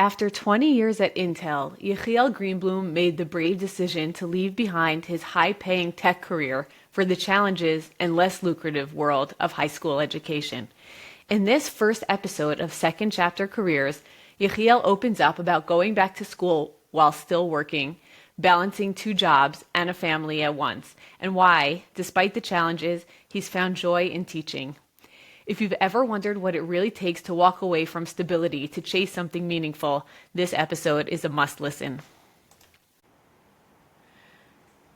After 20 years at Intel, Yechiel Greenblum made the brave decision to leave behind his high-paying tech career for the challenges and less lucrative world of high school education. In this first episode of Second Chapter Careers, Yechiel opens up about going back to school while still working, balancing two jobs and a family at once, and why, despite the challenges, he's found joy in teaching. If you've ever wondered what it really takes to walk away from stability to chase something meaningful, this episode is a must listen.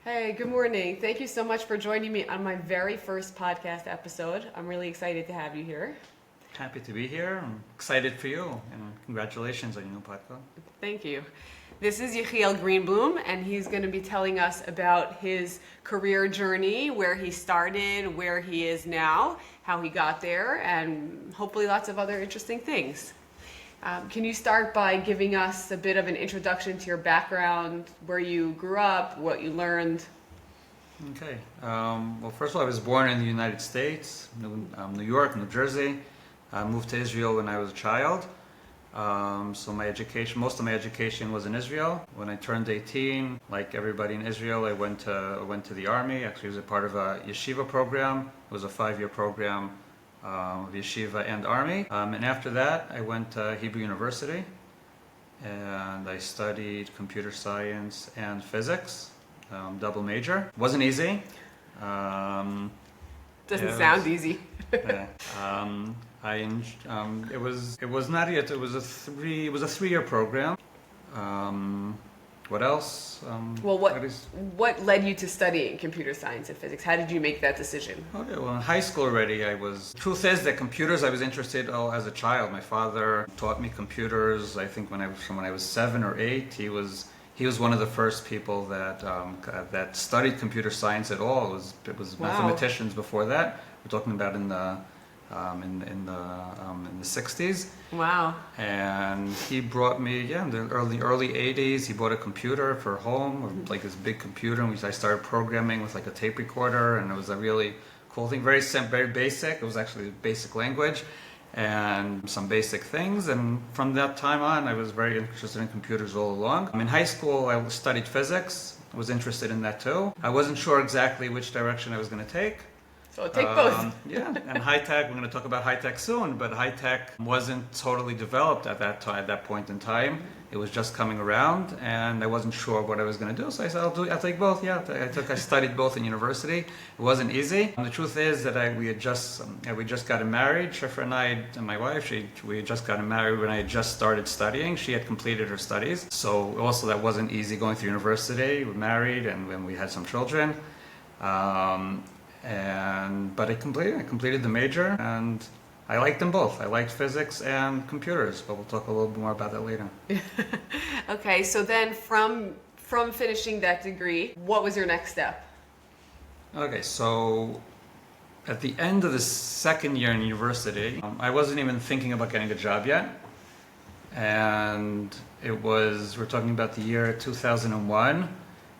Hey, good morning. Thank you so much for joining me on my very first podcast episode. I'm really excited to have you here. Happy to be here. I'm excited for you, and congratulations on your new podcast. Thank you. This is Yechiel Greenblum, and he's going to be telling us about his career journey, where he started, where he is now, how he got there, and hopefully lots of other interesting things. Can you start by giving us a bit of an introduction to your background, where you grew up, what you learned? Okay. Well, first of all, I was born in the United States, New York, New Jersey. I moved to Israel when I was a child. So most of my education was in Israel. When I turned 18, like everybody in Israel, I went to the army. Actually, I was a part of a yeshiva program. It was a 5-year program of yeshiva and army. And after that, I went to Hebrew University, and I studied computer science and physics, double major. It wasn't easy. Doesn't sound easy. Yeah. It was not yet. It was a 3-year program. What else? What led you to studying computer science and physics? How did you make that decision? Okay, well, in high school already, Truth is that computers, I was interested as a child. My father taught me computers. I think when I was 7 or 8, he was one of the first people that studied computer science at all. It was Wow. Mathematicians before that. We're talking about in the 60s. Wow. And he brought me, in the early 80s, he bought a computer for home, like this big computer, and I started programming with like a tape recorder, and it was a really cool thing, very simple, very basic. It was actually basic language and some basic things, and from that time on, I was very interested in computers all along. In high school, I studied physics. I was interested in that too. I wasn't sure exactly which direction I was going to take. So take both. Yeah, and high tech, we're going to talk about high tech soon, but high tech wasn't totally developed at that point in time. It was just coming around, and I wasn't sure what I was going to do, so I said, I'll take both. Yeah, I studied both in university. It wasn't easy. And the truth is that we had just gotten married. Shifra and I and my wife, we had just gotten married when I had just started studying. She had completed her studies, so also that wasn't easy going through university. We were married, and when we had some children. But I completed the major, and I liked them both. I liked physics and computers, but we'll talk a little bit more about that later. Okay, so then from finishing that degree, what was your next step? Okay, so at the end of the second year in university, I wasn't even thinking about getting a job yet. And we're talking about the year 2001.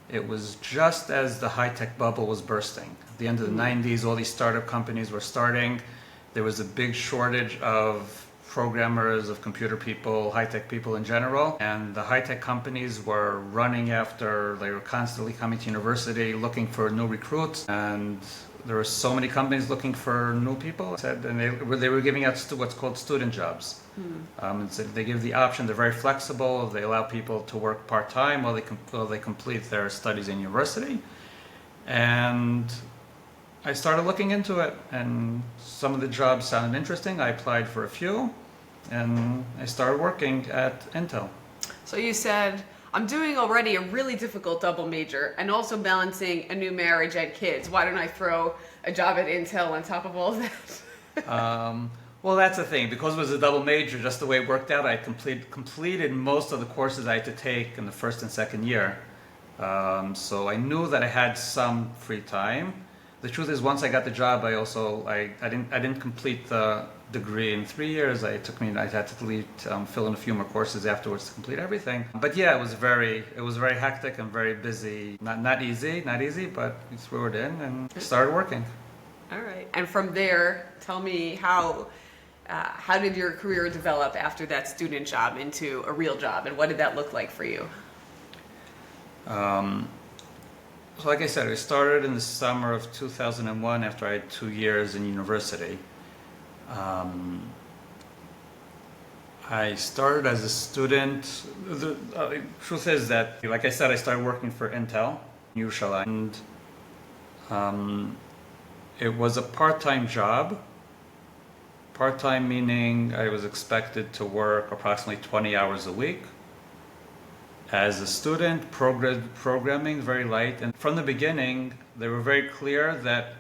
It was just as the high-tech bubble was bursting. At the end of the 90s, all these startup companies were starting. There was a big shortage of programmers, of computer people, high-tech people in general. And the high-tech companies were they were constantly coming to university looking for new recruits. And there were so many companies looking for new people. And they were giving out what's called student jobs. So they give the option. They're very flexible. They allow people to work part-time while they complete their studies in university. And I started looking into it, and some of the jobs sounded interesting. I applied for a few, and I started working at Intel. So you said, I'm doing already a really difficult double major and also balancing a new marriage and kids. Why don't I throw a job at Intel on top of all of that? Well, that's the thing. Because it was a double major, just the way it worked out, I completed most of the courses I had to take in the first and second year. So I knew that I had some free time. The truth is, once I got the job, I didn't complete the degree in 3 years. I had to fill in a few more courses afterwards to complete everything. But yeah, it was very hectic and very busy. Not easy, but we threw it in and started working. All right. And from there, tell me how How did your career develop after that student job into a real job, and what did that look like for you? So like I said, I started in the summer of 2001 after I had 2 years in university. I started as a student. The truth is that, like I said, I started working for Intel, Yerushalayim, and it was a part-time job. Part-time meaning I was expected to work approximately 20 hours a week. As a student, programming very light, and from the beginning they were very clear that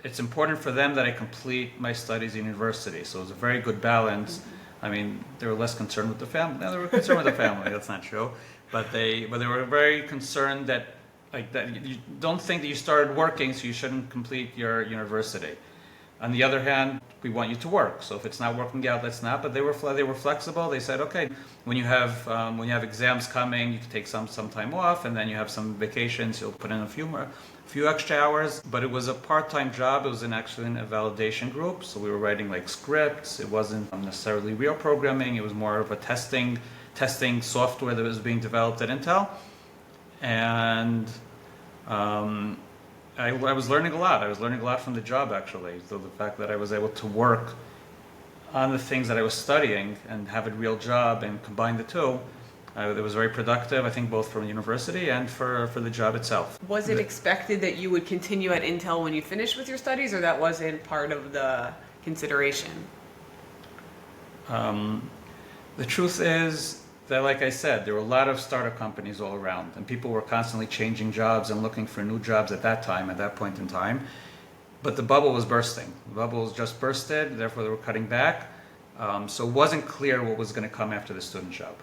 it's important for them that I complete my studies in university. So it was a very good balance. I mean, they were less concerned with the family. No, they were concerned with the family. That's not true, but they were very concerned that you don't think that you started working, so you shouldn't complete your university. On the other hand, we want you to work. So if it's not working out, let's not. But they were flexible. They said, okay, when you have exams coming, you can take some time off, and then you have some vacations. You'll put in a few extra hours. But it was a part-time job. It was actually in a validation group. So we were writing like scripts. It wasn't necessarily real programming. It was more of a testing software that was being developed at Intel, and I was learning a lot. I was learning a lot from the job, actually. So the fact that I was able to work on the things that I was studying and have a real job and combine the two, it was very productive, I think, both for university and for the job itself. Was it expected that you would continue at Intel when you finished with your studies, or that wasn't part of the consideration? The truth is that, like I said, there were a lot of startup companies all around, and people were constantly changing jobs and looking for new jobs at that point in time. But the bubble was bursting. The bubble was just bursted, therefore they were cutting back. So it wasn't clear what was going to come after the student job.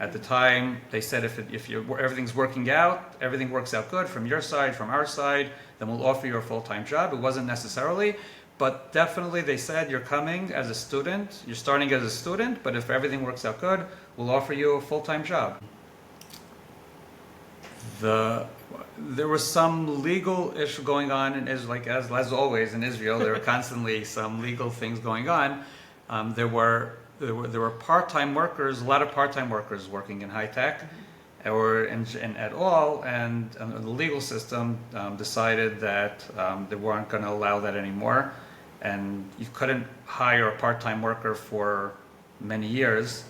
At the time, they said if everything's working out, everything works out good from your side, from our side, then we'll offer you a full-time job. It wasn't necessarily, but definitely they said you're coming as a student, you're starting as a student, but if everything works out good, we'll offer you a full-time job. There was some legal issue going on in Israel, like as always in Israel, there were constantly some legal things going on. There were part-time workers, a lot of part-time workers working in high tech, or at all, and the legal system decided that they weren't going to allow that anymore, and you couldn't hire a part-time worker for many years.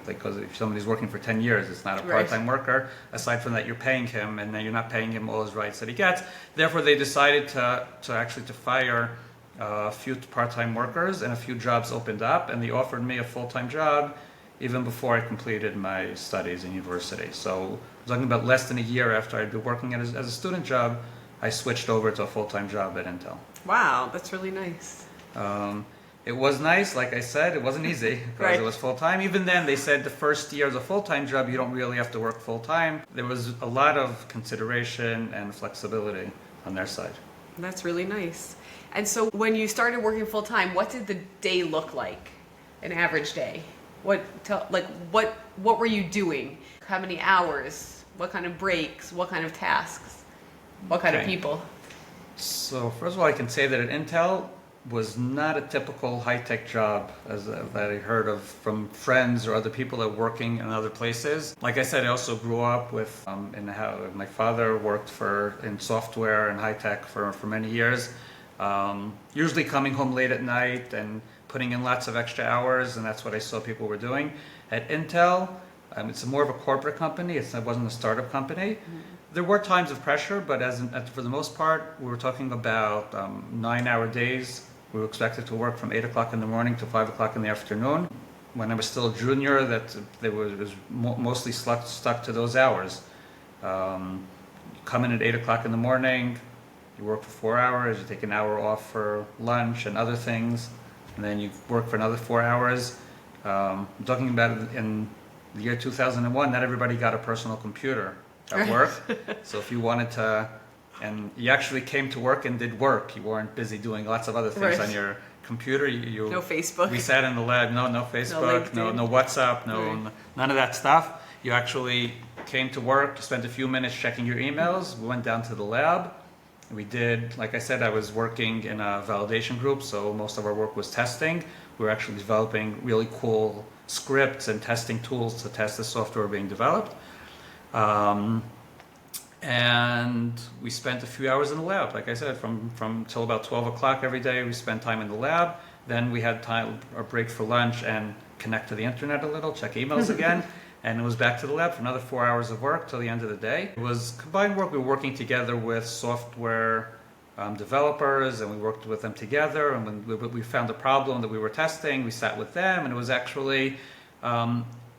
Because if somebody's working for 10 years, it's not a part-time worker. Aside from that, you're paying him, and then you're not paying him all his rights that he gets. Therefore, they decided to fire a few part-time workers, and a few jobs opened up, and they offered me a full-time job even before I completed my studies in university. So I'm talking about less than a year after I'd been working as a student job, I switched over to a full-time job at Intel. Wow, that's really nice. It was nice, like I said, it wasn't easy because it was full-time. Even then, they said the first year as a full-time job, you don't really have to work full-time. There was a lot of consideration and flexibility on their side. That's really nice. And so when you started working full-time, what did the day look like, an average day? What were you doing? How many hours? What kind of breaks? What kind of tasks? What kind of people? So first of all, I can say that at Intel was not a typical high-tech job that I heard of from friends or other people that were working in other places. Like I said, I also grew up with my father worked in software and high-tech for many years, usually coming home late at night and putting in lots of extra hours, and that's what I saw people were doing. At Intel, it's more of a corporate company. It wasn't a startup company. Mm-hmm. There were times of pressure, but for the most part, we were talking about 9-hour days. We were expected to work from 8 o'clock in the morning to 5 o'clock in the afternoon. When I was still a junior, it was mostly stuck to those hours. You come in at 8 o'clock in the morning, you work for 4 hours, you take an hour off for lunch and other things, and then you work for another 4 hours. I'm talking about in the year 2001, not everybody got a personal computer at work. So if you wanted to, and you actually came to work and did work, you weren't busy doing lots of other things on your computer. No Facebook. We sat in the lab, no Facebook, no WhatsApp, none of that stuff. You actually came to work, spent a few minutes checking your emails, we went down to the lab. We did, like I said, I was working in a validation group, so most of our work was testing. We were actually developing really cool scripts and testing tools to test the software being developed. And we spent a few hours in the lab, like I said, from till about 12 o'clock every day. We spent time in the lab. Then we had time, a break for lunch, and connect to the internet a little, check emails again. And it was back to the lab for another 4 hours of work till the end of the day. It was combined work. We were working together with software developers, and we worked with them together. And when we found a problem that we were testing, we sat with them, and it was actually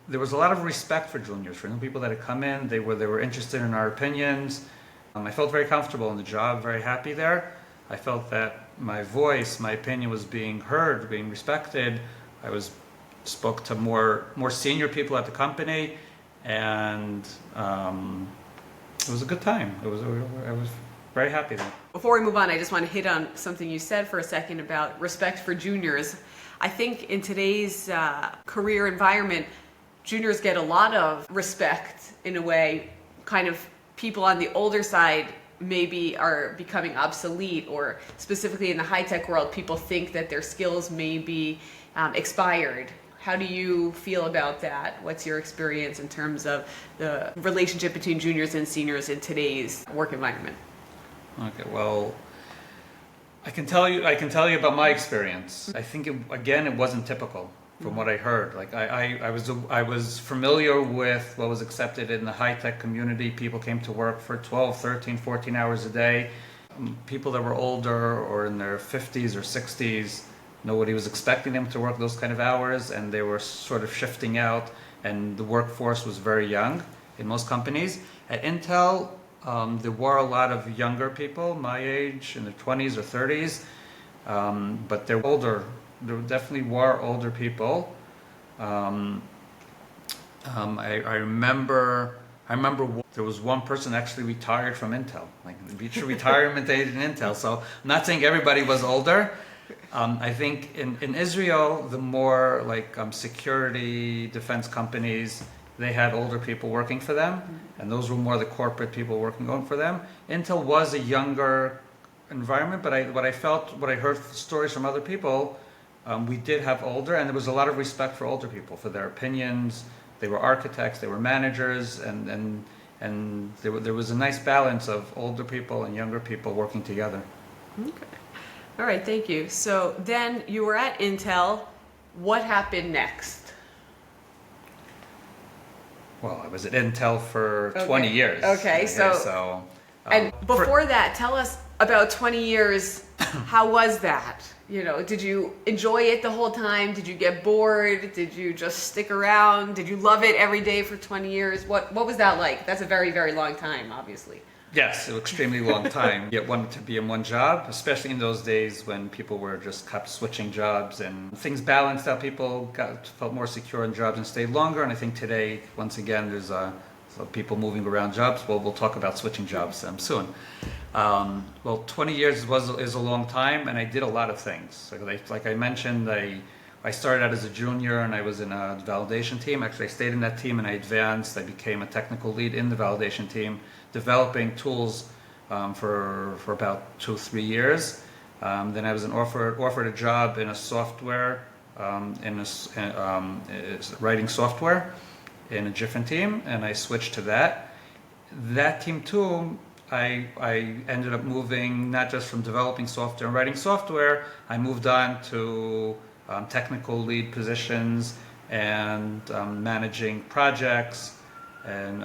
there was a lot of respect for juniors, for new people that had come in. They were interested in our opinions. I felt very comfortable in the job, very happy there. I felt that my voice, my opinion was being heard, being respected. Spoke to more senior people at the company, and it was a good time. I was very happy there. Before we move on, I just want to hit on something you said for a second about respect for juniors. I think in today's career environment, juniors get a lot of respect in a way. Kind of people on the older side maybe are becoming obsolete, or specifically in the high-tech world, people think that their skills may be expired. How do you feel about that? What's your experience in terms of the relationship between juniors and seniors in today's work environment? Okay, well, I can tell you about my experience. I think it wasn't typical from what I heard. Like I was familiar with what was accepted in the high-tech community. People came to work for 12, 13, 14 hours a day. People that were older or in their 50s or 60s, nobody was expecting them to work those kind of hours, and they were sort of shifting out, and the workforce was very young in most companies. At Intel, there were a lot of younger people, my age, in their 20s or 30s, but they're older. There definitely were older people. I remember there was one person actually retired from Intel, like reached retirement age in Intel. So I'm not saying everybody was older. I think in Israel, the more like security defense companies, they had older people working for them, and those were more the corporate people working for them. Intel was a younger environment, but what I heard stories from other people, we did have older, and there was a lot of respect for older people, for their opinions. They were architects, they were managers, and there was a nice balance of older people and younger people working together. Okay. All right, thank you. So then you were at Intel. What happened next? Well, I was at Intel for 20 years. Okay, so and before that, tell us about 20 years. How was that? Did you enjoy it the whole time? Did you get bored? Did you just stick around? Did you love it every day for 20 years? What was that like? That's a very, very long time, obviously. Yes, an extremely long time. Yet wanted to be in one job, especially in those days when people were just kept switching jobs and things balanced out. People felt more secure in jobs and stayed longer. And I think today, once again, there's people moving around jobs. Well, we'll talk about switching jobs soon. 20 years is a long time, and I did a lot of things. So like I mentioned, I started out as a junior, and I was in a validation team. Actually, I stayed in that team, and I advanced. I became a technical lead in the validation team, developing tools for about 2-3 years. Then I was offered a job in a software, writing software in a different team, and I switched to that. That team too, I ended up moving not just from developing software and writing software. I moved on to technical lead positions and managing projects and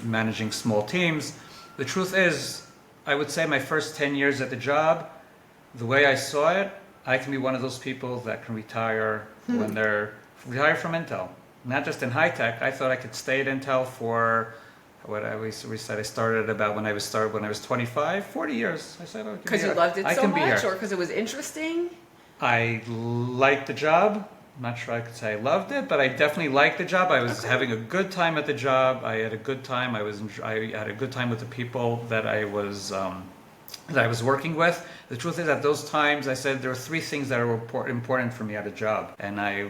managing small teams. The truth is, I would say my first 10 years at the job, the way I saw it, I can be one of those people that can retire when they're retired from Intel. Not just in high tech. I thought I could stay at Intel for we said I started about when I was 25, 40 years. I said, because you loved it so much, or because it was interesting? I liked the job. I'm not sure I could say I loved it, but I definitely liked the job. I was having a good time at the job. I had a good time. I had a good time with the people that I was working with. The truth is, at those times, I said there were 3 things that are important for me at a job, and I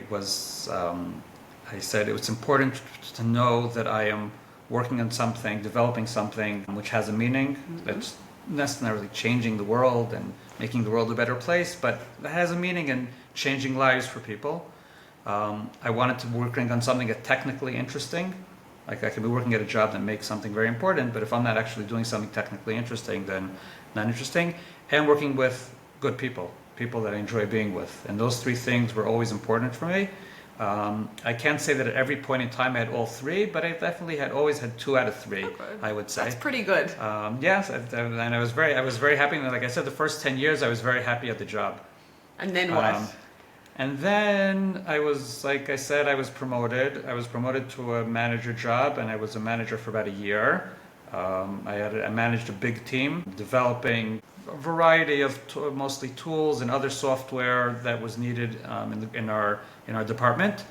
said it was important to know that I am working on something, developing something which has a meaning. That's not really changing the world and making the world a better place, but that has a meaning, and changing lives for people. I wanted to be working on something that's technically interesting. Like I could be working at a job that makes something very important, but if I'm not actually doing something technically interesting, then not interesting. And working with good people, people that I enjoy being with. And those three things were always important for me. I can't say that at every point in time I had all three, but I definitely always had 2 out of 3, Okay. I would say. That's pretty good. Yes, and I was very happy. And like I said, the first 10 years I was very happy at the job. And then what? And then I was, like I said, I was promoted. I was promoted to a manager job, and I was a manager for about a year. I managed a big team, developing a variety of mostly tools and other software that was needed in our department.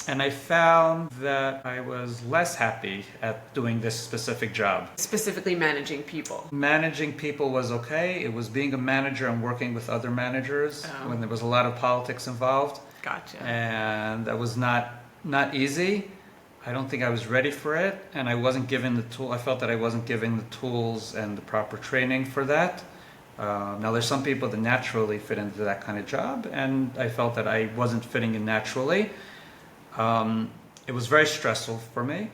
And I found that I was less happy at doing this specific job. Specifically managing people. Managing people was okay. It was being a manager and working with other managers when there was a lot of politics involved. Gotcha. And that was not easy. I don't think I was ready for it, and I wasn't given the tool. I felt that I wasn't given the tools and the proper training for that. Now, there's some people that naturally fit into that kind of job, and I felt that I wasn't fitting in naturally. It was very stressful for me.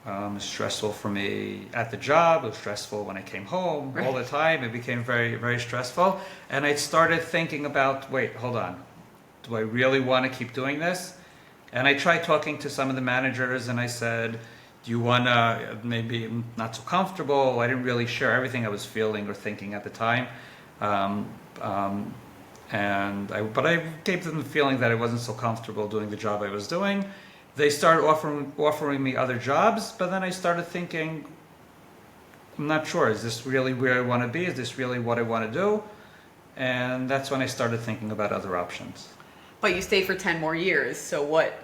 It was stressful for me at the job. It was stressful when I came home all the time. It became very, very stressful. And I started thinking about, wait, hold on. Do I really want to keep doing this? And I tried talking to some of the managers, and I said, do you want to, maybe I'm not so comfortable. I didn't really share everything I was feeling or thinking at the time. But I gave them the feeling that I wasn't so comfortable doing the job I was doing. They started offering me other jobs, but then I started thinking, I'm not sure, is this really where I want to be? Is this really what I want to do? And that's when I started thinking about other options. But you stayed for 10 more years, so what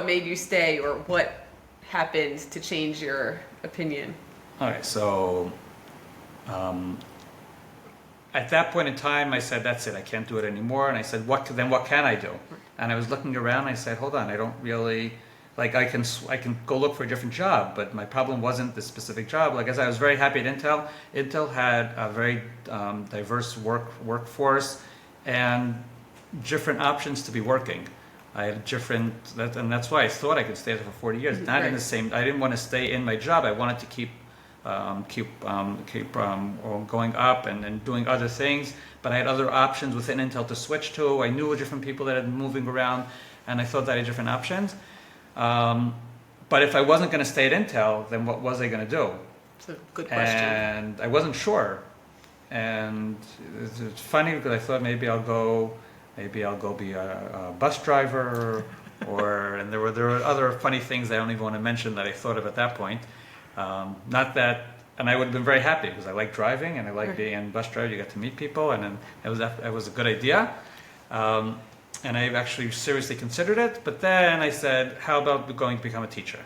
made you stay, or what happened to change your opinion? Okay, so at that point in time, I said, that's it, I can't do it anymore. And I said, what can I do? And I was looking around, and I said, hold on, I don't really, like I can go look for a different job, but my problem wasn't this specific job. Like I said, I was very happy at Intel. Intel had a very diverse workforce and different options to be working. I had and that's why I thought I could stay there for 40 years. Not in the same. I didn't want to stay in my job. I wanted to keep going up and doing other things. But I had other options within Intel to switch to. I knew different people that had been moving around, and I thought that I had different options. But if I wasn't going to stay at Intel, then what was I going to do? It's a good question. And I wasn't sure. And it's funny because I thought maybe I'll go be a bus driver, and there were other funny things I don't even want to mention that I thought of at that point. Not that, and I would have been very happy because I like driving and I like being a bus driver. You get to meet people, and then it was a good idea. And I actually seriously considered it. But then I said, how about going to become a teacher?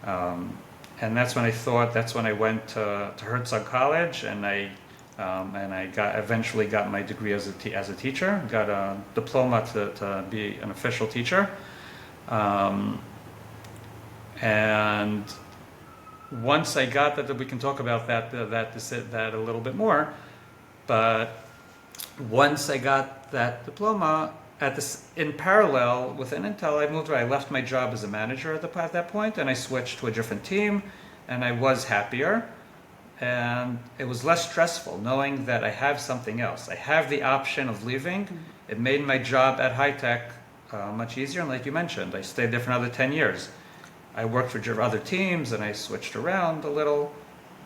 And that's when I went to Herzog College, and I eventually got my degree as a teacher. Got a diploma to be an official teacher. And once I got that, we can talk about that a little bit more. But once I got that diploma, in parallel within Intel, I left my job as a manager at that point, and I switched to a different team, and I was happier. And it was less stressful knowing that I have something else. I have the option of leaving. It made my job at high tech much easier. And like you mentioned, I stayed there for another 10 years. I worked for other teams, and I switched around a little,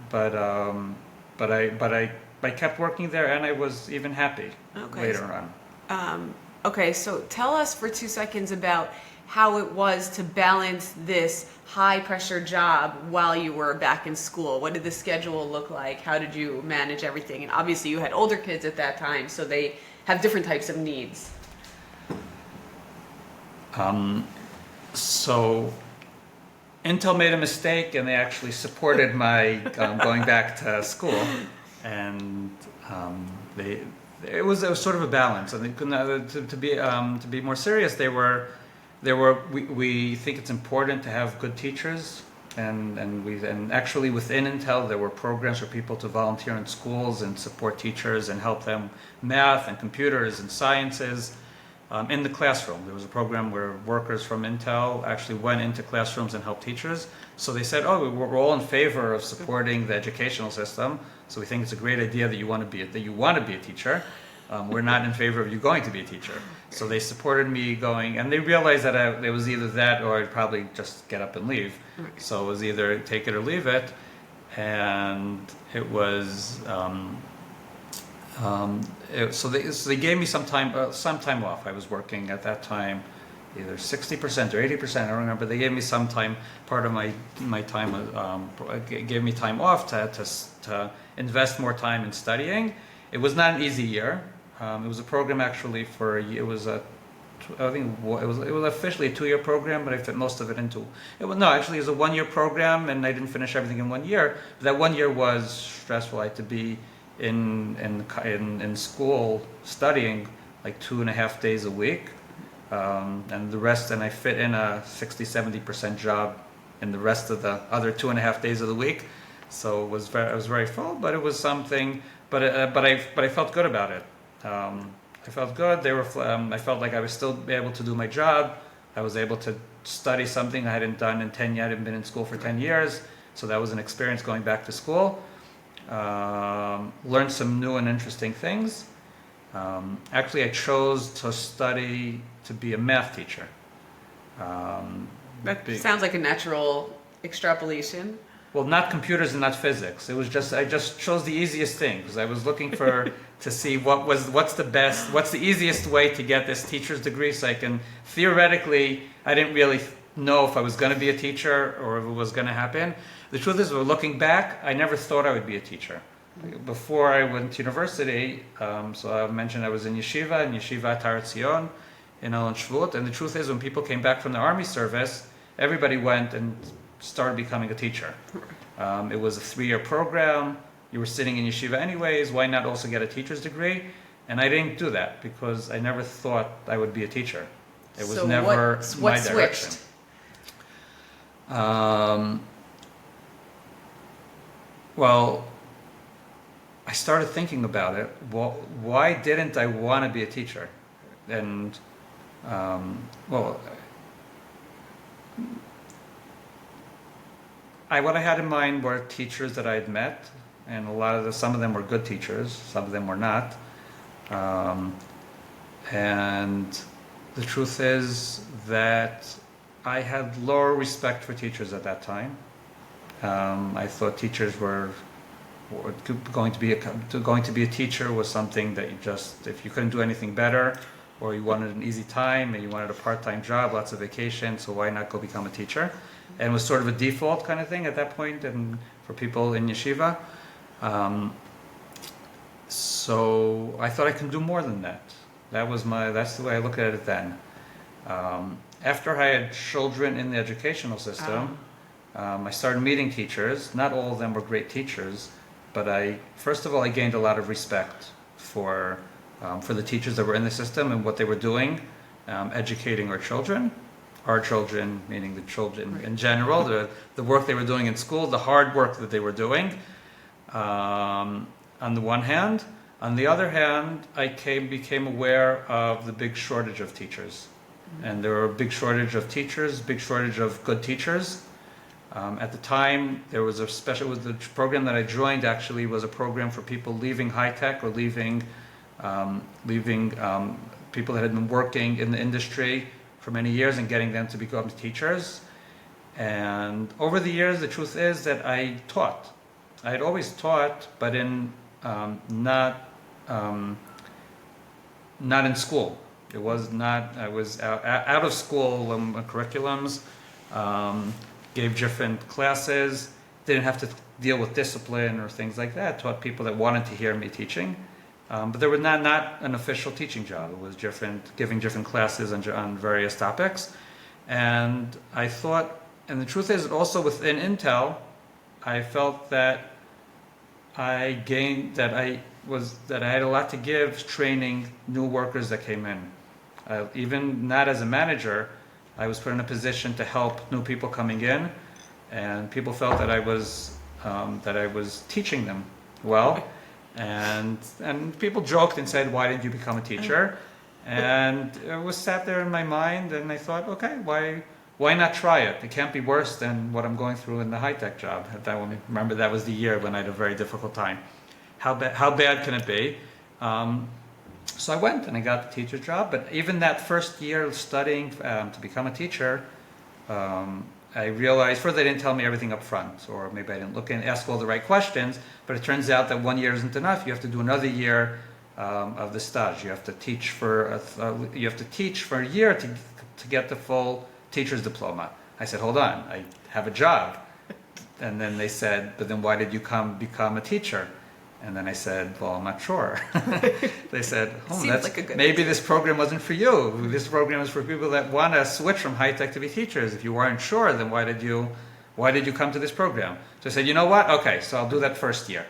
but I kept working there, and I was even happy later on. Okay, so tell us for 2 seconds about how it was to balance this high pressure job while you were back in school. What did the schedule look like? How did you manage everything? And obviously you had older kids at that time, so they have different types of needs. So Intel made a mistake, and they actually supported my going back to school, and it was sort of a balance. And to be more serious, we think it's important to have good teachers and actually within Intel there were programs for people to volunteer in schools and support teachers and help them math and computers and sciences in the classroom. There was a program where workers from Intel actually went into classrooms and helped teachers. So they said, oh, we're all in favor of supporting the educational system. So we think it's a great idea that you want to be a teacher. We're not in favor of you going to be a teacher. So they supported me going, and they realized that it was either that or I'd probably just get up and leave. So it was either take it or leave it. And it was, so they gave me some time off. I was working at that time, either 60% or 80%, I don't remember. They gave me some time, part of my time, gave me time off to invest more time in studying. It was not an easy year. It was a program actually it was officially a 2-year program, but I fit most of it into, it was a 1-year program, and I didn't finish everything in 1 year. But that 1 year was stressful. I had to be in school studying like 2.5 days a week, and the rest, and I fit in a 60-70% job in the rest of the other 2.5 days of the week. So it was very full, but it was something. But I felt good about it. I felt good. I felt like I was still able to do my job. I was able to study something I hadn't done in 10 years. I hadn't been in school for 10 years, so that was an experience going back to school. Learned some new and interesting things. Actually, I chose to study to be a math teacher. That sounds like a natural extrapolation. Well, not computers and not physics. It was just, I just chose the easiest thing because I was looking to see what's the easiest way to get this teacher's degree, so I can, theoretically, I didn't really know if I was going to be a teacher or if it was going to happen. The truth is, looking back, I never thought I would be a teacher. Before I went to university, so I mentioned I was in Yeshiva Tar Zion in Elon Shvut, and the truth is, when people came back from the army service, everybody went and started becoming a teacher. It was a 3-year program. You were sitting in yeshiva anyways. Why not also get a teacher's degree? And I didn't do that because I never thought I would be a teacher. It was never my direction. Switched? Well, I started thinking about it. Why didn't I want to be a teacher? And what I had in mind were teachers that I had met, and some of them were good teachers, some of them were not. And the truth is that I had lower respect for teachers at that time. I thought teachers were going to be a teacher was something that if you couldn't do anything better, or you wanted an easy time and you wanted a part-time job, lots of vacation, so why not go become a teacher? And it was sort of a default kind of thing at that point, and for people in yeshiva. So I thought I can do more than that. That's the way I look at it then. After I had children in the educational system, I started meeting teachers. Not all of them were great teachers, but first of all, I gained a lot of respect for the teachers that were in the system and what they were doing, educating our children, meaning the children in general, the work they were doing in school, the hard work that they were doing, on the one hand. On the other hand, I became aware of the big shortage of teachers. And there were a big shortage of teachers, big shortage of good teachers. At the time, there was the program that I joined actually was a program for people leaving high tech or leaving people that had been working in the industry for many years and getting them to become teachers. And over the years, the truth is that I taught. I had always taught, but not in school. It was not. I was out of school when curriculums, gave different classes, didn't have to deal with discipline or things like that. Taught people that wanted to hear me teaching. But there was not an official teaching job. It was giving different classes on various topics. And I thought, and the truth is also within Intel, I felt that I had a lot to give training new workers that came in. Even not as a manager, I was put in a position to help new people coming in. and people felt that I was teaching them well, and people joked and said, "Why didn't you become a teacher?" And it was sat there in my mind, and I thought, okay, why not try it? It can't be worse than what I'm going through in the high-tech job. Remember, that was the year when I had a very difficult time. How bad can it be? So I went and I got the teacher's job. But even that first year of studying to become a teacher, I realized, first they didn't tell me everything up front, or maybe I didn't look and ask all the right questions, but it turns out that 1 year isn't enough. You have to do another year of the stage. You have to teach for a year to get the full teacher's diploma. I said, hold on, I have a job. And then they said, but then why did you become a teacher? And then I said, well, I'm not sure. They said, maybe this program wasn't for you. This program is for people that want to switch from high tech to be teachers. If you weren't sure, then why did you come to this program? So I said, you know what? Okay, so I'll do that first year.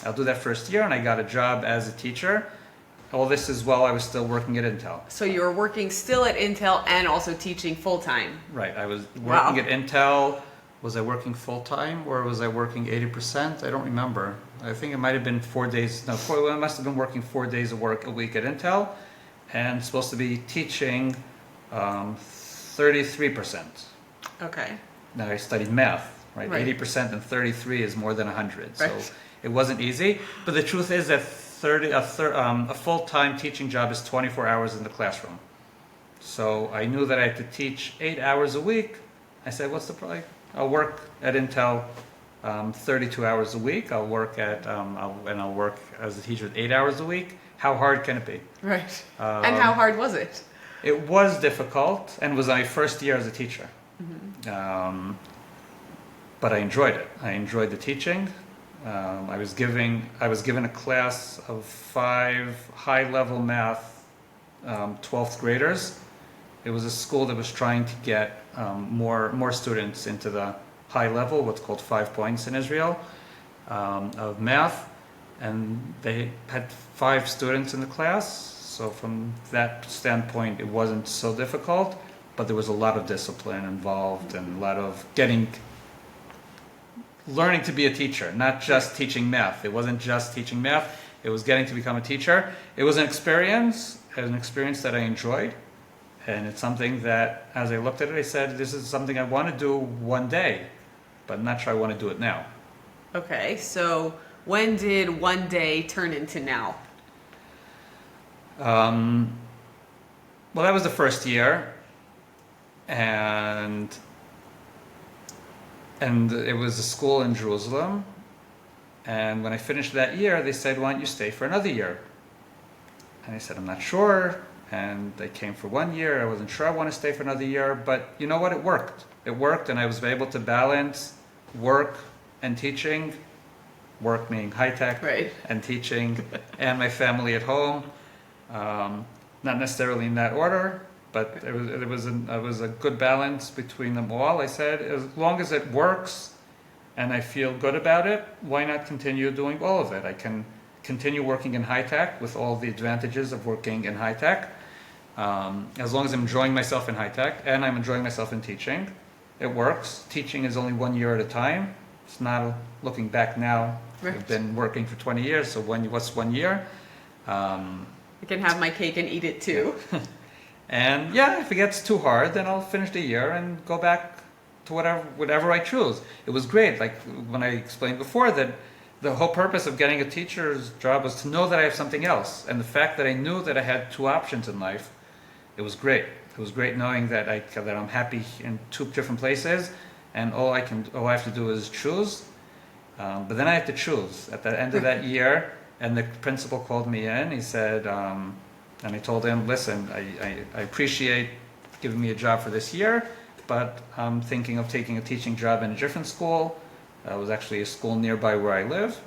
And I got a job as a teacher. All this is while I was still working at Intel. So you were working still at Intel and also teaching full-time. Right, I was working at Intel. Was I working full-time or was I working 80%? I don't remember. I think it might have been 4 days. No, I must have been working 4 days of work a week at Intel and supposed to be teaching 33%. Okay. Now I studied math, right? 80% and 33 is more than 100. So it wasn't easy. But the truth is that a full-time teaching job is 24 hours in the classroom. So I knew that I had to teach 8 hours a week. I said, what's the problem? I'll work at Intel 32 hours a week. I'll work as a teacher 8 hours a week. How hard can it be? Right. And how hard was it? It was difficult, and it was my first year as a teacher. Mm-hmm. But I enjoyed it. I enjoyed the teaching. I was given a class of 5 high-level math 12th graders. It was a school that was trying to get more students into the high level, what's called 5 points in Israel, of math. And they had 5 students in the class. So from that standpoint, it wasn't so difficult, but there was a lot of discipline involved and a lot of learning to be a teacher, not just teaching math. It wasn't just teaching math. It was getting to become a teacher. It was an experience that I enjoyed. And it's something that, as I looked at it, I said, this is something I want to do one day, but I'm not sure I want to do it now. Okay, so when did one day turn into now? Well, that was the first year, and it was a school in Jerusalem. And when I finished that year, they said, why don't you stay for another year? And I said, I'm not sure. And I came for 1 year. I wasn't sure I want to stay for another year, but you know what? It worked. It worked, and I was able to balance work and teaching, work meaning high tech, and teaching, and my family at home. Not necessarily in that order, but it was a good balance between them all. I said, as long as it works, and I feel good about it, why not continue doing all of it? I can continue working in high tech with all the advantages of working in high tech. As long as I'm enjoying myself in high tech and I'm enjoying myself in teaching, it works. Teaching is only 1 year at a time. It's not looking back now. Right. I've been working for 20 years, so what's 1 year? I can have my cake and eat it too. And yeah, if it gets too hard, then I'll finish the year and go back to whatever I choose. It was great. Like when I explained before that the whole purpose of getting a teacher's job was to know that I have something else. And the fact that I knew that I had 2 options in life, it was great. It was great knowing that I'm happy in 2 different places, and all I have to do is choose. But then I had to choose at the end of that year, and the principal called me in. He said, and I told him, listen, I appreciate giving me a job for this year, but I'm thinking of taking a teaching job in a different school. It was actually a school nearby where I live,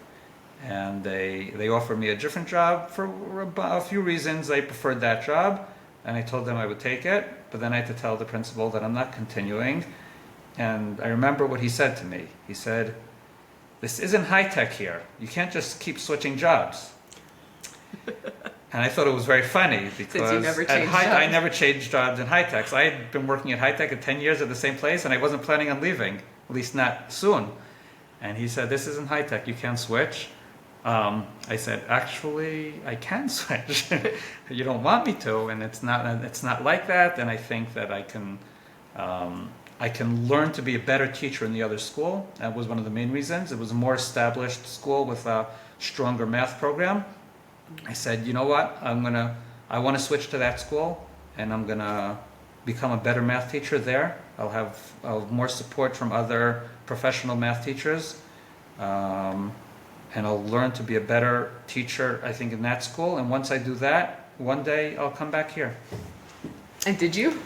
and they offered me a different job for a few reasons. I preferred that job, and I told them I would take it, but then I had to tell the principal that I'm not continuing. And I remember what he said to me. He said, this isn't high tech here. You can't just keep switching jobs. And I thought it was very funny because I never changed jobs in high tech. So I had been working at high tech at 10 years at the same place, and I wasn't planning on leaving. at least not soon. And he said, this isn't high tech, you can't switch. I said, actually, I can switch. You don't want me to, and it's not like that. And I think that I can learn to be a better teacher in the other school. That was one of the main reasons. It was a more established school with a stronger math program. I said, you know what? I want to switch to that school, and I'm gonna become a better math teacher there. I'll have more support from other professional math teachers. And I'll learn to be a better teacher, I think, in that school. And once I do that, one day I'll come back here. And did you?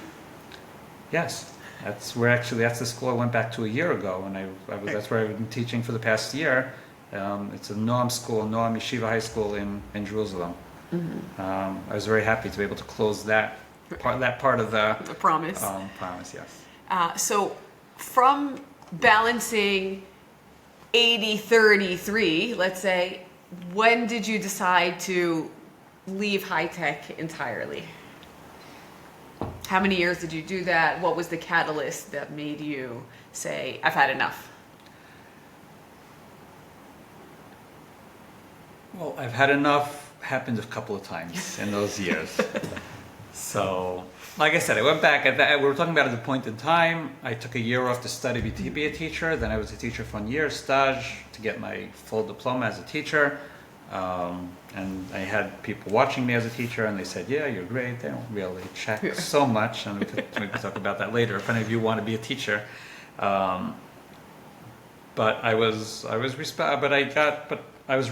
Yes, that's the school I went back to a year ago, and that's where I've been teaching for the past year. It's a Noam school, Noam Yeshiva High School in Jerusalem. Mm-hmm. I was very happy to be able to close that part of the promise. Promise, yes. So from balancing 80-33, let's say, when did you decide to leave high tech entirely? How many years did you do that? What was the catalyst that made you say, I've had enough? Well, I've had enough happened a couple of times in those years. So, like I said, I went back we were talking about at the point in time. I took a year off to study to be a teacher. Then I was a teacher for 1 year, stage, to get my full diploma as a teacher. And I had people watching me as a teacher, and they said, yeah, you're great. They don't really check so much. And we could talk about that later if any of you want to be a teacher. But I was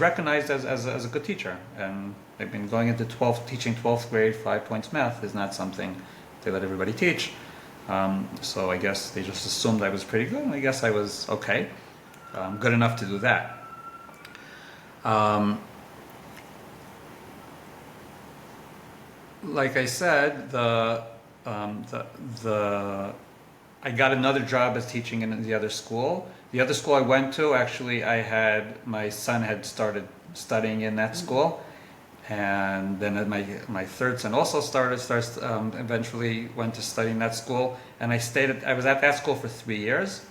recognized as a good teacher, and I've been going into teaching 12th grade, 5 points math is not something they let everybody teach. So I guess they just assumed I was pretty good, and I guess I was okay, good enough to do that. Like I said, I got another job as teaching in the other school. The other school I went to, actually, my son had started studying in that school, and then my third son also eventually went to study in that school, and I was at that school for 3 years,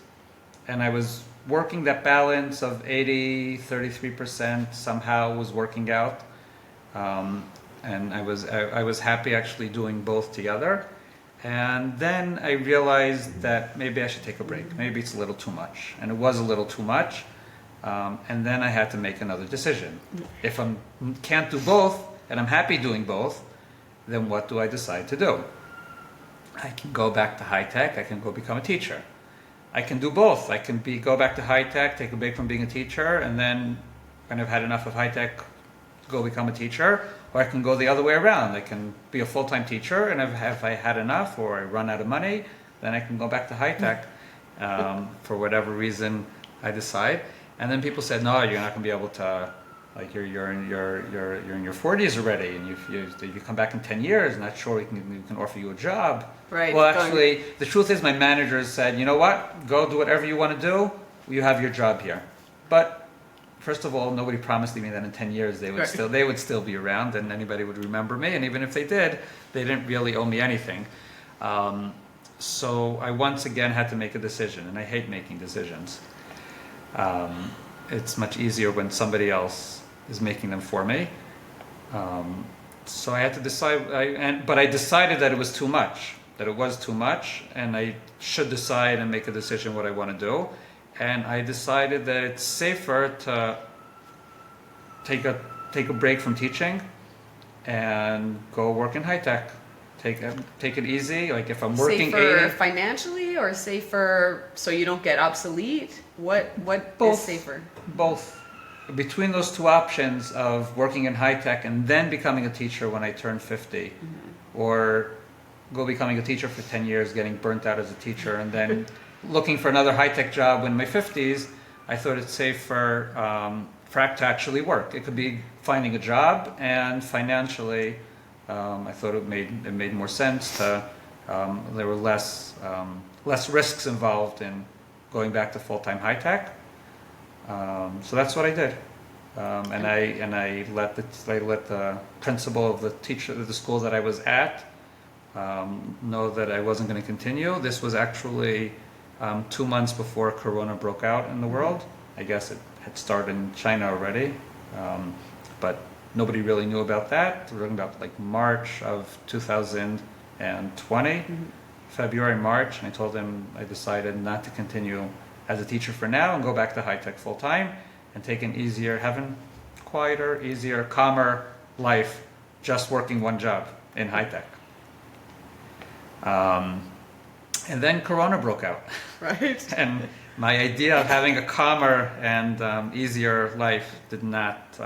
and I was working that balance of 33% somehow was working out, and I was happy actually doing both together. And then I realized that maybe I should take a break. Maybe it's a little too much. And it was a little too much. And then I had to make another decision. If I can't do both, and I'm happy doing both, then what do I decide to do? I can go back to high tech. I can go become a teacher. I can do both. I can go back to high tech, take a break from being a teacher, and then when I've had enough of high tech, go become a teacher. Or I can go the other way around. I can be a full-time teacher, and if I had enough or I run out of money, then I can go back to high tech for whatever reason I decide. And then people said, no, you're not going to be able to, like you're in your 40s already, and if you come back in 10 years, not sure we can offer you a job. Right. Well, actually, the truth is my managers said, you know what, go do whatever you want to do. You have your job here. But first of all, nobody promised me that in 10 years they would still be around and anybody would remember me. And even if they did, they didn't really owe me anything. So I once again had to make a decision, and I hate making decisions. It's much easier when somebody else is making them for me. So I had to decide, but I decided that it was too much, and I should decide and make a decision what I want to do. And I decided that it's safer to take a break from teaching and go work in high tech. Take it easy. Like if I'm working safer financially, or safer so you don't get obsolete? What is safer? Both. Between those two options of working in high tech and then becoming a teacher when I turn 50, or go becoming a teacher for 10 years, getting burnt out as a teacher, and then looking for another high-tech job in my 50s, I thought it's safer for it to actually work. It could be finding a job, and financially, I thought it made more sense to. There were less risks involved in going back to full-time high-tech. So that's what I did, and I let the principal of the school that I was at know that I wasn't going to continue. This was actually 2 months before Corona broke out in the world. I guess it had started in China already, but nobody really knew about that. We're talking about like March of 2020, February, March, and I told him I decided not to continue as a teacher for now and go back to high tech full time and take an easier, having quieter, easier, calmer life, just working one job in high tech. And then Corona broke out. Right. And my idea of having a calmer and easier life did not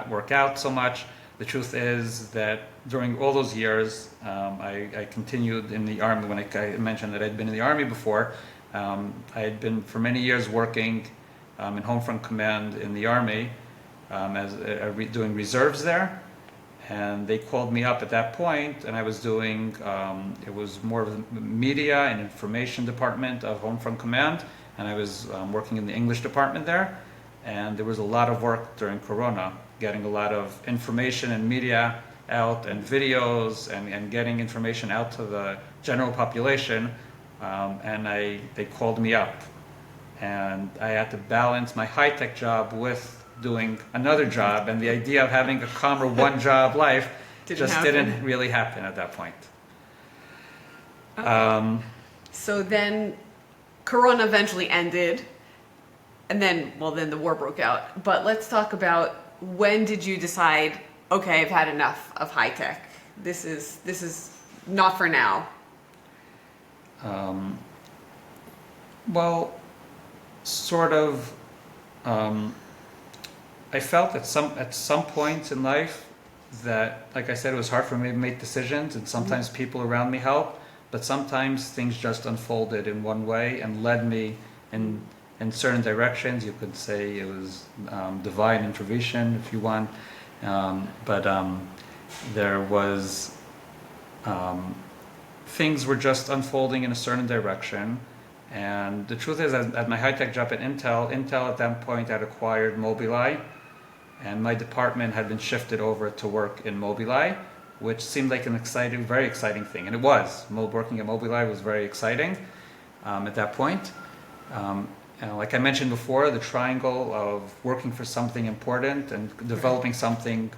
work out so much. The truth is that during all those years, I continued in the Army. When I mentioned that I'd been in the Army before, I had been for many years working in Home Front Command in the Army as doing reserves there. And they called me up at that point, and I was doing, it was more of the media and information department of Home Front Command, and I was working in the English department there. And there was a lot of work during Corona, getting a lot of information and media out and videos and getting information out to the general population. And they called me up, and I had to balance my high-tech job with doing another job, and the idea of having a calmer one-job life didn't really happen at that point. So then Corona eventually ended, and then the war broke out. But let's talk about, when did you decide, okay, I've had enough of high tech. This is not for now. Well, sort of. I felt at some points in life that, like I said, it was hard for me to make decisions, and sometimes people around me helped, but sometimes things just unfolded in one way and led me in certain directions. You could say it was divine intervention, if you want, but there was things were just unfolding in a certain direction. And the truth is, at my high-tech job at Intel at that point had acquired Mobileye, and my department had been shifted over to work in Mobileye, which seemed like an very exciting thing. And it was. Working at Mobileye was very exciting at that point. And like I mentioned before, the triangle of working for something important and developing something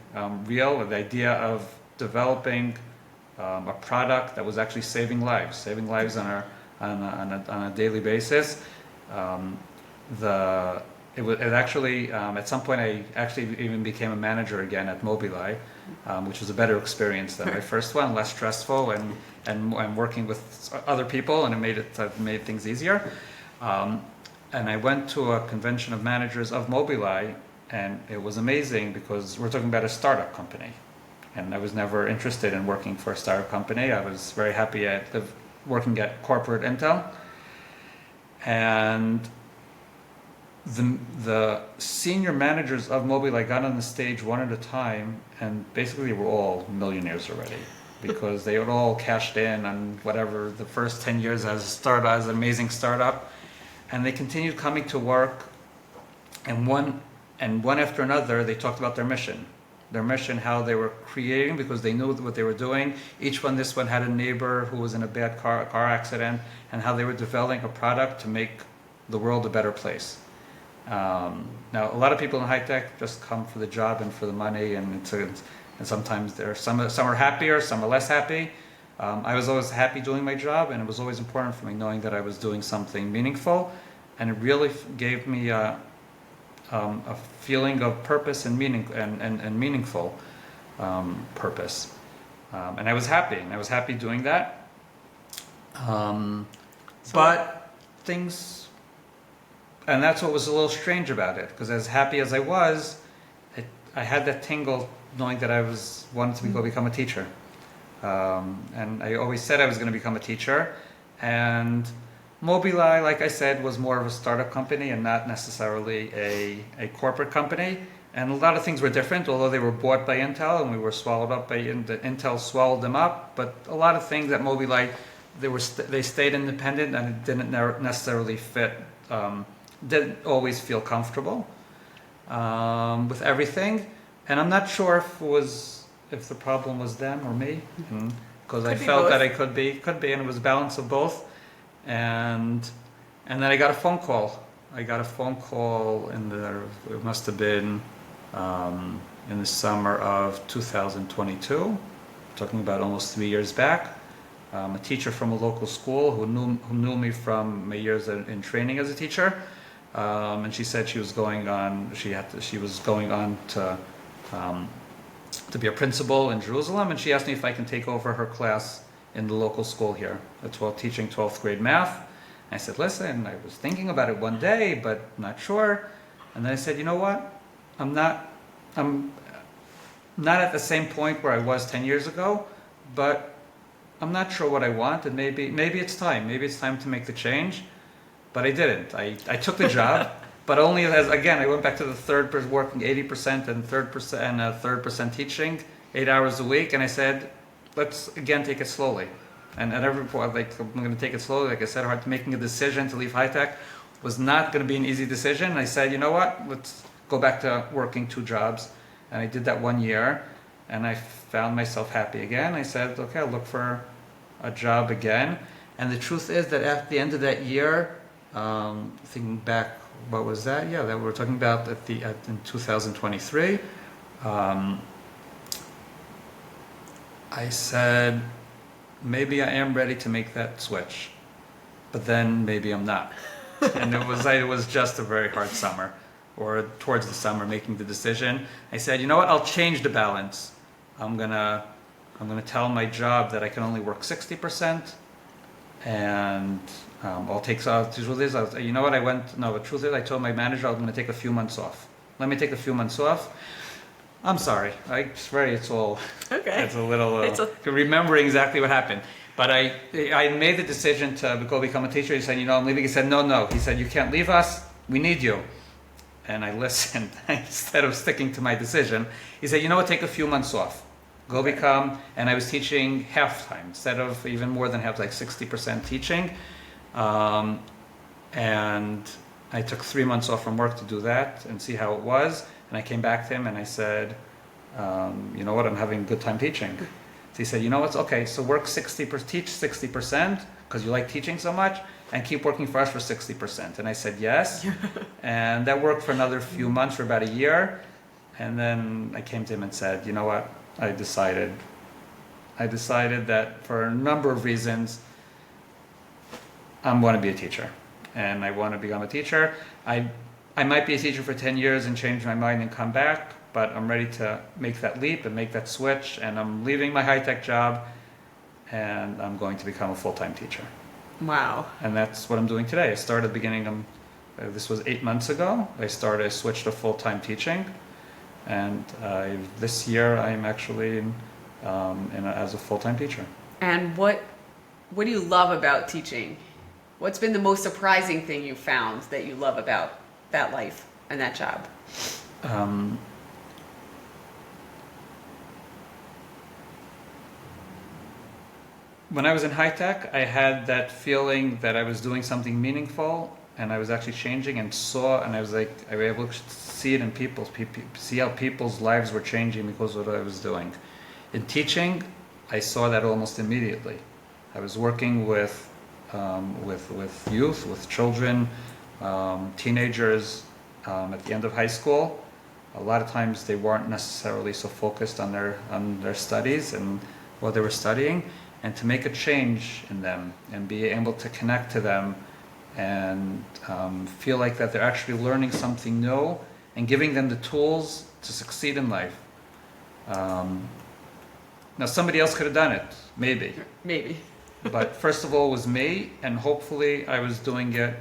real, the idea of developing a product that was actually saving lives on a daily basis. It actually, at some point, I actually even became a manager again at Mobileye, which was a better experience than my first one, less stressful, and working with other people, and it made things easier. And I went to a convention of managers of Mobileye, and it was amazing because we're talking about a startup company, and I was never interested in working for a startup company. I was very happy working at corporate Intel, and the senior managers of Mobileye got on the stage one at a time, and basically they were all millionaires already because they had all cashed in on whatever the first 10 years as an amazing startup, and they continued coming to work, and one after another they talked about their mission, how they were creating, because they knew what they were doing. This one had a neighbor who was in a bad car accident, and how they were developing a product to make the world a better place. Now, a lot of people in high tech just come for the job and for the money, and sometimes some are happier, some are less happy. I was always happy doing my job, and it was always important for me knowing that I was doing something meaningful, and it really gave me a feeling of purpose and meaning and meaningful purpose, and I was happy doing that. But things. And that's what was a little strange about it, because as happy as I was, I had that tingle knowing that I wanted to go become a teacher. And I always said I was going to become a teacher. And Mobileye, like I said, was more of a startup company and not necessarily a corporate company. And a lot of things were different, although they were bought by Intel and we were swallowed up by Intel swallowed them up. But a lot of things at Mobileye, they stayed independent, and it didn't necessarily fit. Didn't always feel comfortable with everything, and I'm not sure if the problem was them or me, because I felt that I could be, and it was a balance of both. And then I got a phone call. I got a phone call it must have been in the summer of 2022, talking about almost 3 years back. A teacher from a local school who knew me from my years in training as a teacher, and she said she was going on. She was going on to be a principal in Jerusalem, and she asked me if I can take over her class in the local school here, teaching 12th grade math. I said, listen, I was thinking about it one day, but not sure. And then I said, you know what? I'm not at the same point where I was 10 years ago, but I'm not sure what I want, and maybe it's time. Maybe it's time to make the change. But I didn't. I took the job, but only I went back to the working 80% and third percent teaching, 8 hours a week, and I said, let's again take it slowly. And at every point, I'm going to take it slowly. Like I said, making a decision to leave high tech was not going to be an easy decision. And I said, you know what? Let's go back to working 2 jobs. And I did that 1 year, and I found myself happy again. I said, okay, I'll look for a job again. And the truth is that at the end of that year, thinking back, what was that? Yeah, that we were talking about in 2023. I said, maybe I am ready to make that switch, but then maybe I'm not. And it was just a very hard summer, or towards the summer, making the decision. I said, you know what? I'll change the balance. I'm gonna tell my job that I can only work 60%, and I'll take. The truth is, you know what? The truth is, I told my manager I'm gonna take a few months off. Let me take a few months off. I'm sorry. It's all. Okay. It's a little remembering exactly what happened. But I made the decision to go become a teacher. He said, you know, I'm leaving. He said, no. He said, you can't leave us. We need you. And I listened instead of sticking to my decision. He said, you know what? Take a few months off. Go become. And I was teaching half time instead of even more than half, like 60% teaching. And I took 3 months off from work to do that and see how it was. And I came back to him and I said, you know what, I'm having a good time teaching. So he said, you know what's okay, so teach 60% because you like teaching so much, and keep working for us for 60%. And I said, yes. And that worked for another few months, for about a year. And then I came to him and said, you know what, I decided that for a number of reasons, I'm going to be a teacher. And I want to become a teacher. I might be a teacher for 10 years and change my mind and come back, but I'm ready to make that leap and make that switch, and I'm leaving my high-tech job, and I'm going to become a full-time teacher. Wow. And that's what I'm doing today. I started at the beginning, this was 8 months ago. I switched to full-time teaching, and this year I'm actually as a full-time teacher. And what do you love about teaching? What's been the most surprising thing you found that you love about that life and that job? When I was in high tech, I had that feeling that I was doing something meaningful, and I was actually changing, and I was able to see it in see how people's lives were changing because of what I was doing. In teaching, I saw that almost immediately. I was working with youth, with children, teenagers at the end of high school. A lot of times they weren't necessarily so focused on their studies and what they were studying, and to make a change in them and be able to connect to them and feel like that they're actually learning something new and giving them the tools to succeed in life. Now somebody else could have done it, maybe. But first of all, it was me, and hopefully I was doing it,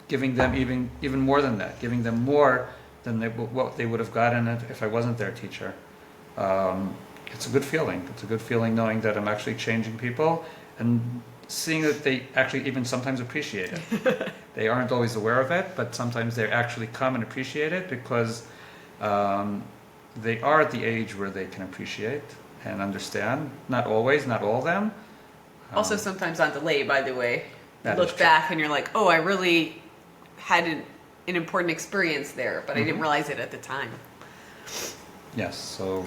giving them even more than that, giving them more than what they would have gotten if I wasn't their teacher. It's a good feeling. It's a good feeling knowing that I'm actually changing people and seeing that they actually even sometimes appreciate it. They aren't always aware of it, but sometimes they actually come and appreciate it because they are at the age where they can appreciate and understand. Not always, not all of them. Also sometimes on delay, by the way. You That look is true. back and you're like, oh, I really had an important experience there, but I didn't realize it at the time. Yes, so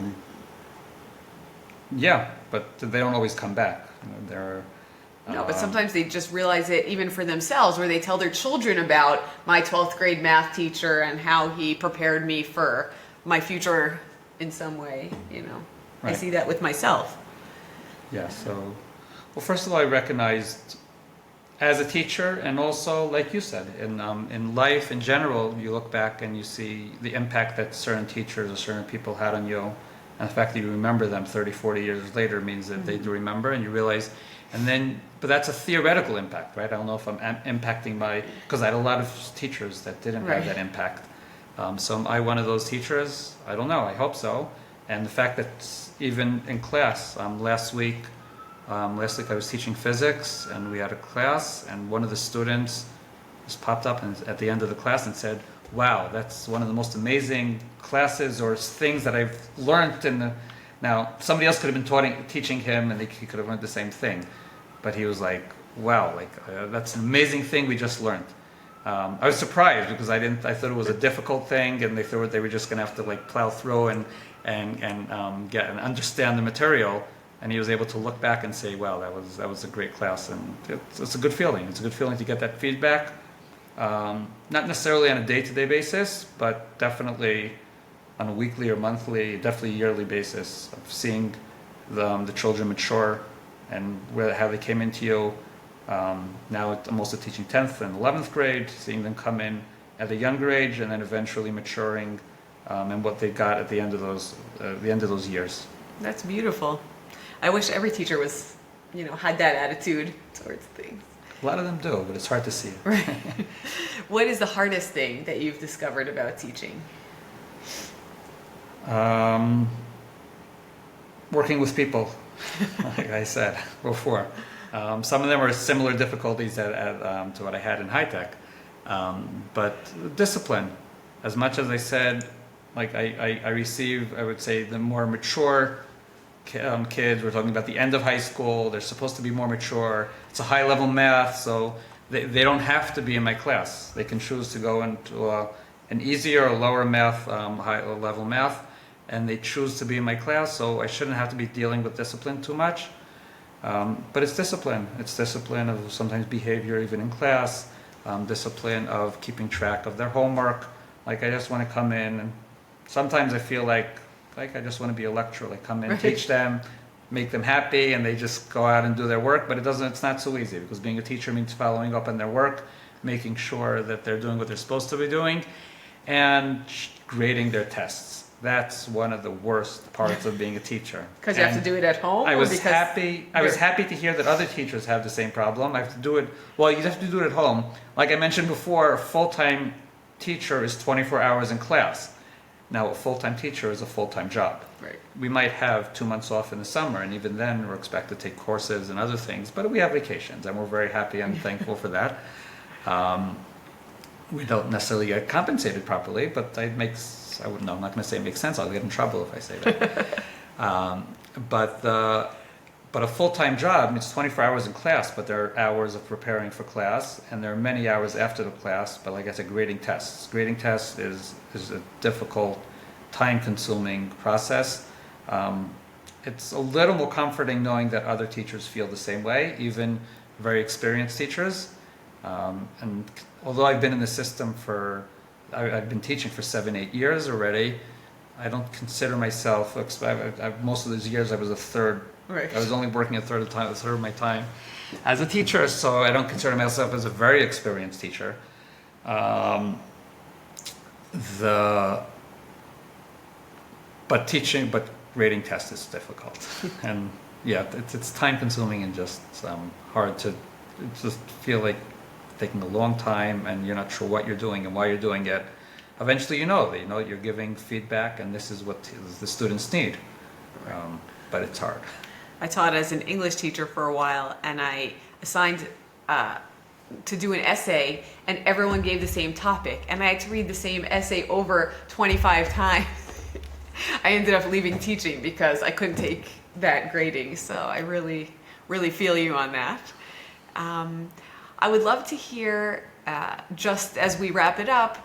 yeah, but they don't always come back. You know, No, but sometimes they just realize it even for themselves, where they tell their children about my 12th grade math teacher and how he prepared me for my future in some way, you know. I Right. see that with myself. Yeah, so, well, first of all, I recognized as a teacher, and also, like you said, in life in general, you look back and you see the impact that certain teachers or certain people had on you, and the fact that you remember them 30, 40 years later means that they do remember, and you realize, and then, but that's a theoretical impact, right? I don't know if I'm impacting because I had a lot of teachers that didn't have Right. that impact. So am I one of those teachers? I don't know, I hope so. And the fact that even in class, last week I was teaching physics, and we had a class, and one of the students just popped up and at the end of the class and said, "Wow, that's one of the most amazing classes or things that I've learned in the." Now, somebody else could have been teaching him, and he could have learned the same thing, but he was like, "Wow, that's an amazing thing we just learned." I was surprised because I thought it was a difficult thing, and they thought they were just going to have to like plow through and get and understand the material. And he was able to look back and say, "Wow, that was a great class," and it's a good feeling. It's a good feeling to get that feedback, not necessarily on a day-to-day basis, but definitely on a weekly or monthly, definitely yearly basis of seeing the children mature and how they came into you. Now I'm also teaching 10th and 11th grade, seeing them come in at a younger age and then eventually maturing, and what they got at the end of those years. That's beautiful. I wish every teacher was, you know, had that attitude towards things. A lot of them do, but it's hard to see. Right. What is the hardest thing that you've discovered about teaching? Working with people, like I said before. Some of them are similar difficulties to what I had in high tech. But discipline, as much as I said, like I receive, I would say, the more mature kids, we're talking about the end of high school, they're supposed to be more mature. It's a high level math, so they don't have to be in my class. They can choose to go into an easier or lower math, high level math, and they choose to be in my class, so I shouldn't have to be dealing with discipline too much. But it's discipline. It's discipline of sometimes behavior even in class, discipline of keeping track of their homework. Like I just want to come in, and sometimes I feel like I just want to be a lecturer, like come in, Right. teach them, make them happy, and they just go out and do their work. But it's not so easy, because being a teacher means following up on their work, making sure that they're doing what they're supposed to be doing, and grading their tests. That's one of the worst parts of being a teacher. Because you have to do it at home? I or was because happy to hear that other teachers have the same problem. I have to do it, well, you have to do it at home. Like I mentioned before, a full-time teacher is 24 hours in class. Now, a full-time teacher is a full-time job. Right. We might have 2 months off in the summer, and even then we're expected to take courses and other things, but we have vacations, and we're very happy and thankful for that. We don't necessarily get compensated properly, but I'm not going to say it makes sense. I'll get in trouble if I say that. But a full-time job means 24 hours in class, but there are hours of preparing for class, and there are many hours after the class, but like I said, grading tests. Grading tests is a difficult, time-consuming process. It's a little more comforting knowing that other teachers feel the same way, even very experienced teachers. And although I've been in the system I've been teaching for 7-8 years already, I don't consider myself, most of those years I was a third. Right. I was only working a third of my time as a teacher, so I don't consider myself as a very experienced teacher. But grading tests is difficult, and yeah, it's time consuming and just hard to just feel like taking a long time, and you're not sure what you're doing and why you're doing it. Eventually, you're giving feedback, and this is what the students need. But it's hard. I taught as an English teacher for a while, and I assigned to do an essay, and everyone gave the same topic, and I had to read the same essay over 25 times. I ended up leaving teaching because I couldn't take that grading, so I really, really feel you on that. I would love to hear, just as we wrap it up,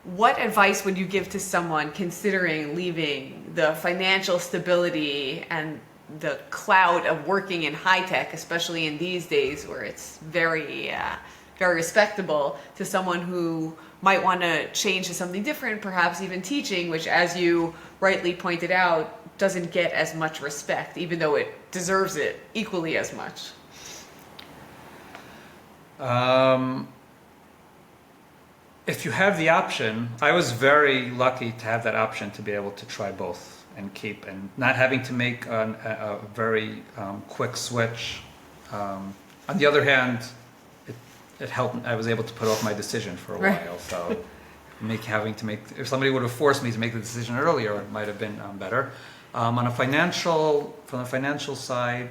what advice would you give to someone considering leaving the financial stability and the clout of working in high tech, especially in these days where it's very very respectable, to someone who might want to change to something different, perhaps even teaching, which, as you rightly pointed out, doesn't get as much respect, even though it deserves it equally as much? If you have the option, I was very lucky to have that option to be able to try both and keep, and not having to make a very quick switch. On the other hand, it helped. I was able to put off my decision for a while. So, if somebody would have forced me to make the decision earlier, it might have been better. From the financial side,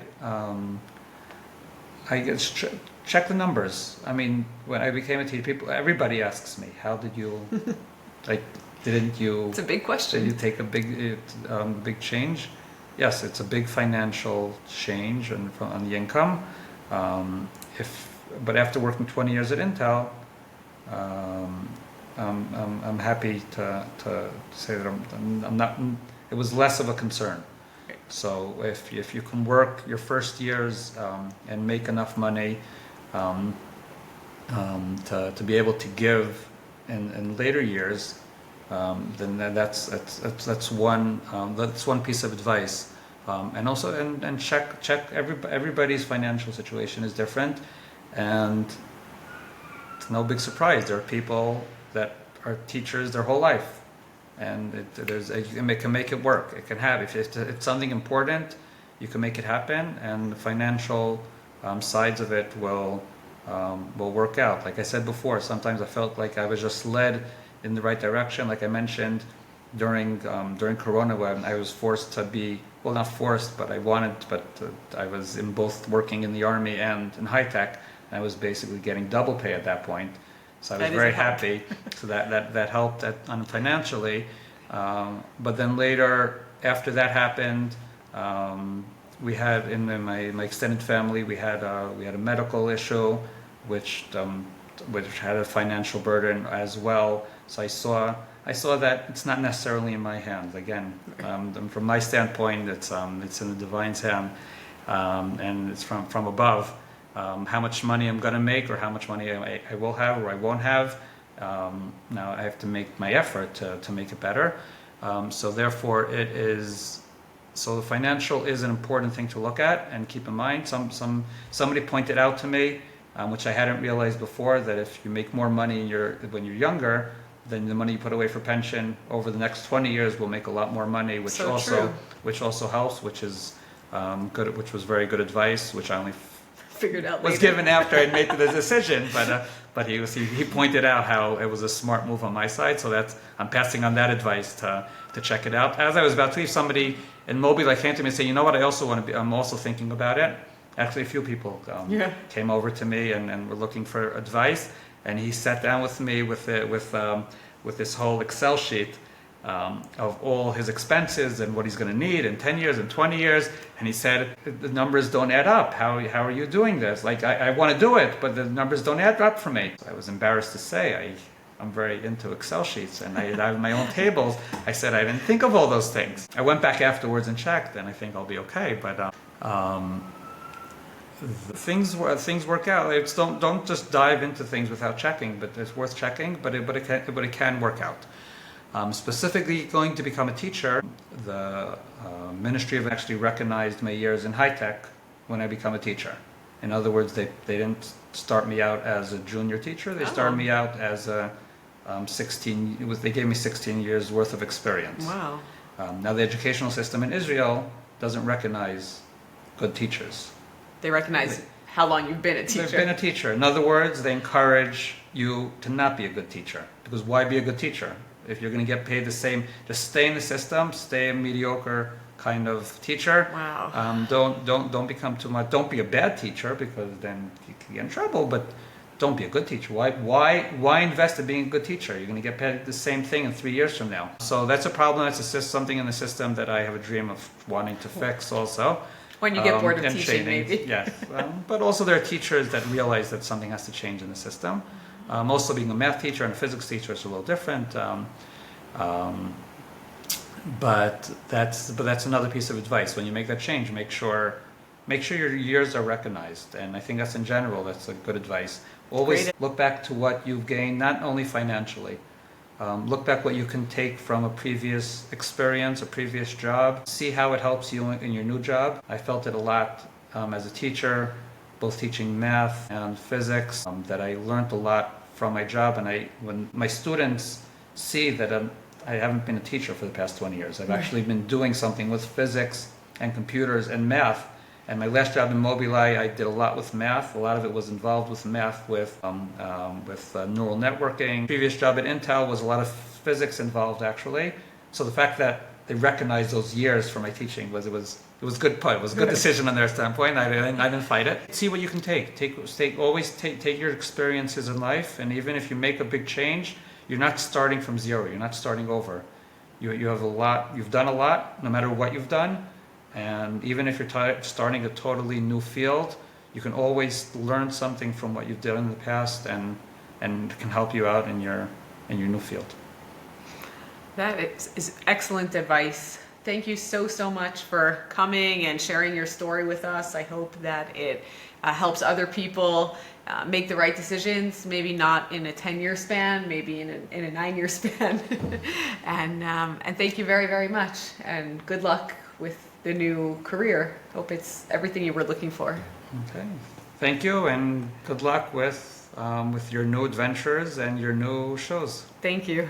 I guess check the numbers. I mean, when I became a teacher, everybody asks me, "How did you, didn't you?" It's a big question. Did you take a big change? Yes, it's a big financial change on the income. But after working 20 years at Intel, I'm happy to say that I'm not. It was less of a concern. So if you can work your first years and make enough money to be able to give in later years, then that's one piece of advice. And also and check everybody's financial situation is different, and it's no big surprise. There are people that are teachers their whole life, and it can make it work. It can have, if it's something important, you can make it happen, and the financial sides of it will work out. Like I said before, sometimes I felt like I was just led in the right direction. Like I mentioned during Corona, when I was forced to be, well, not forced, but I was in both working in the army and in high tech. I was basically getting double pay at that point. So I was very happy. So that helped financially. But then later, after that happened, we had in my extended family, we had a medical issue, which had a financial burden as well. So I saw that it's not necessarily in my hands. Again, from my standpoint, it's in the divine's hand, and it's from above. How much money I'm going to make, or how much money I will have or I won't have. Now I have to make my effort to make it better. So therefore, the financial is an important thing to look at and keep in mind. Somebody pointed out to me, which I hadn't realized before, that if you make more money when you're younger, then the money you put away for pension over the next 20 years will make a lot more money, which also helps, which is good, which was very good advice, which I only figured out was given after I'd made the decision, but he pointed out how it was a smart move on my side, so I'm passing on that advice to check it out. As I was about to leave, somebody in Mobileye came to me and said, "You know what? I'm also thinking about it." Actually, a few people came over to me and were looking for advice, and he sat down with me with this whole Excel sheet of all his expenses and what he's going to need in 10 years and 20 years. And he said, "The numbers don't add up. How are you doing this? Like, I want to do it, but the numbers don't add up for me." So I was embarrassed to say I'm very into Excel sheets, and I have my own tables. I said I didn't think of all those things. I went back afterwards and checked, and I think I'll be okay. But things work out. Don't just dive into things without checking. But it's worth checking. But it can work out. Specifically, going to become a teacher, the ministry have actually recognized my years in high tech when I become a teacher. In other words, they didn't start me out as a junior teacher. They started me out as a 16. They gave me 16 years worth of experience. Wow. Now the educational system in Israel doesn't recognize good teachers. They recognize how long you've been a teacher. You've been a teacher. In other words, they encourage you to not be a good teacher, because why be a good teacher? If you're going to get paid the same, just stay in the system, stay a mediocre kind of teacher. Wow. Don't become too much. Don't be a bad teacher, because then you can get in trouble. But don't be a good teacher. Why invest in being a good teacher? You're going to get paid the same thing in 3 years from now. So that's a problem. That's something in the system that I have a dream of wanting to fix also. When you get bored of teaching, training, maybe. Yes. But also there are teachers that realize that something has to change in the system. Also being a math teacher and a physics teacher is a little different. But that's another piece of advice. When you make that change, make sure your years are recognized. And I think that's in general, that's a good advice. Always Great. look back to what you've gained, not only financially. Look back what you can take from a previous experience, a previous job. See how it helps you in your new job. I felt it a lot as a teacher, both teaching math and physics, that I learned a lot from my job. And when my students see that I haven't been a teacher for the past 20 years, I've actually been doing something with physics and computers and math. And my last job in Mobileye, I did a lot with math. A lot of it was involved with math, with neural networking. Previous job at Intel was a lot of physics involved, actually. So the fact that they recognized those years for my teaching was a good point. It was a good decision on their standpoint. I didn't fight it. See what you can take. Always take your experiences in life, and even if you make a big change, you're not starting from zero. You're not starting over. You have a lot. You've done a lot, no matter what you've done. And even if you're starting a totally new field, you can always learn something from what you've done in the past, and it can help you out in your new field. That is excellent advice. Thank you so much for coming and sharing your story with us. I hope that it helps other people make the right decisions, maybe not in a 10-year span, maybe in a 9-year span. And thank you very much, and good luck with the new career. Hope it's everything you were looking for. Okay. Thank you, and good luck with your new adventures and your new shows. Thank you.